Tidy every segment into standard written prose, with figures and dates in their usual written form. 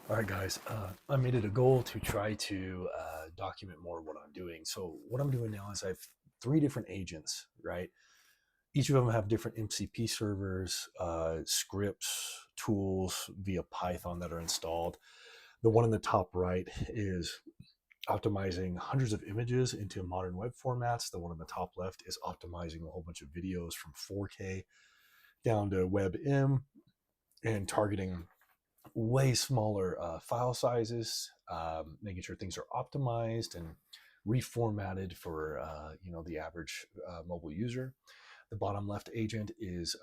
All right, guys. I made it a goal to try to document more what I'm doing. So what I'm doing now is I have three different agents, right? Each of them have different MCP servers, scripts, tools via Python that are installed. The one in the top right is optimizing hundreds of images into modern web formats. The one on the top left is optimizing a whole bunch of videos from 4K down to WebM and targeting way smaller file sizes, making sure things are optimized and reformatted for the average mobile user. The bottom left agent is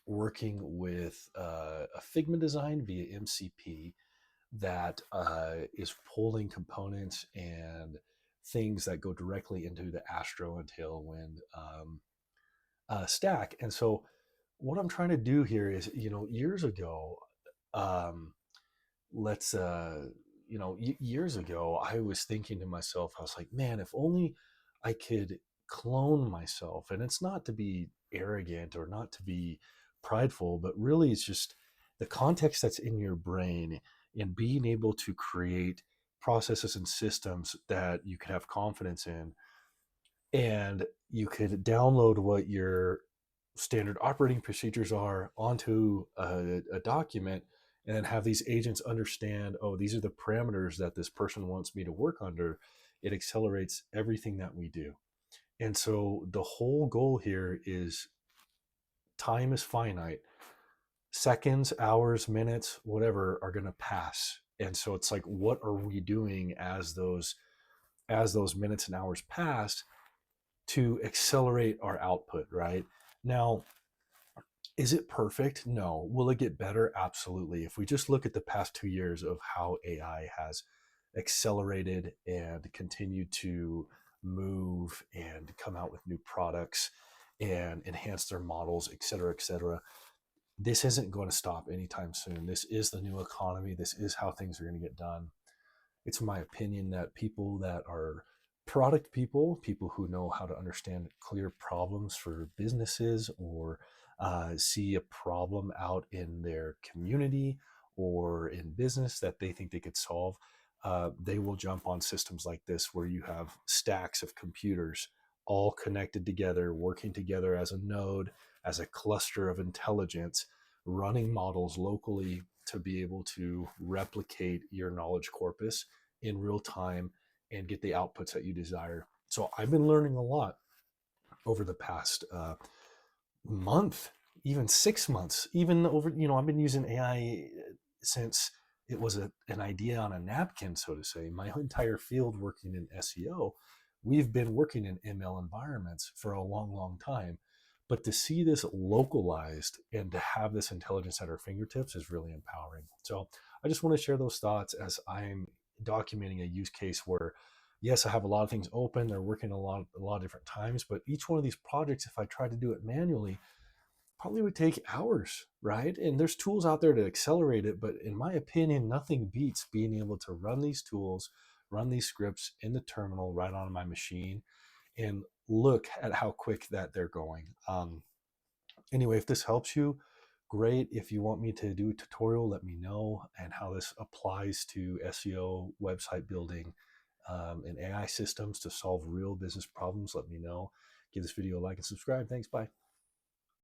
working with a Figma design via MCP that is pulling components and things that go directly into the Astro and Tailwind stack. And so, what I'm trying to do here is, years ago, um, let's years ago I was thinking to myself, I was like, man, if only I could clone myself. And it's not to be arrogant or not to be prideful, but really it's just the context that's in your brain and being able to create processes and systems that you could have confidence in, and you could download what your standard operating procedures are onto a document, and then have these agents understand, oh, these are the parameters that this person wants me to work under. It accelerates everything that we do. And so the whole goal here is time is finite. Seconds, hours, minutes, whatever are going to pass. And so it's like, what are we doing as those minutes and hours pass to accelerate our output, right? Now, is it perfect? No. Will it get better? Absolutely. If we just look at the past 2 years of how AI has accelerated and continued to move and come out with new products and enhance their models, et cetera, this isn't going to stop anytime soon. This is the new economy. This is how things are going to get done. It's my opinion that people that are product people, people who know how to understand clear problems for businesses, or see a problem out in their community or in business that they think they could solve, they will jump on systems like this where you have stacks of computers all connected together, working together as a node, as a cluster of intelligence, running models locally to be able to replicate your knowledge corpus in real time and get the outputs that you desire. So I've been learning a lot over the past month, even 6 months, even over, I've been using AI since it was an idea on a napkin, so to say. My entire field working in SEO, we've been working in ML environments for a long, long time. But to see this localized and to have this intelligence at our fingertips is really empowering. So I just want to share those thoughts as I'm documenting a use case where, yes, I have a lot of things open. They're working a lot of different times, but each one of these projects, if I try to do it manually, probably would take hours, right? And there's tools out there to accelerate it, but in my opinion, nothing beats being able to run these tools, run these scripts in the terminal right on my machine, and look at how quick that they're going. Anyway, if this helps you, great. If you want me to do a tutorial, let me know, and how this applies to SEO, website building, and AI systems to solve real business problems, let me know. Give this video a like and subscribe. Thanks. Bye.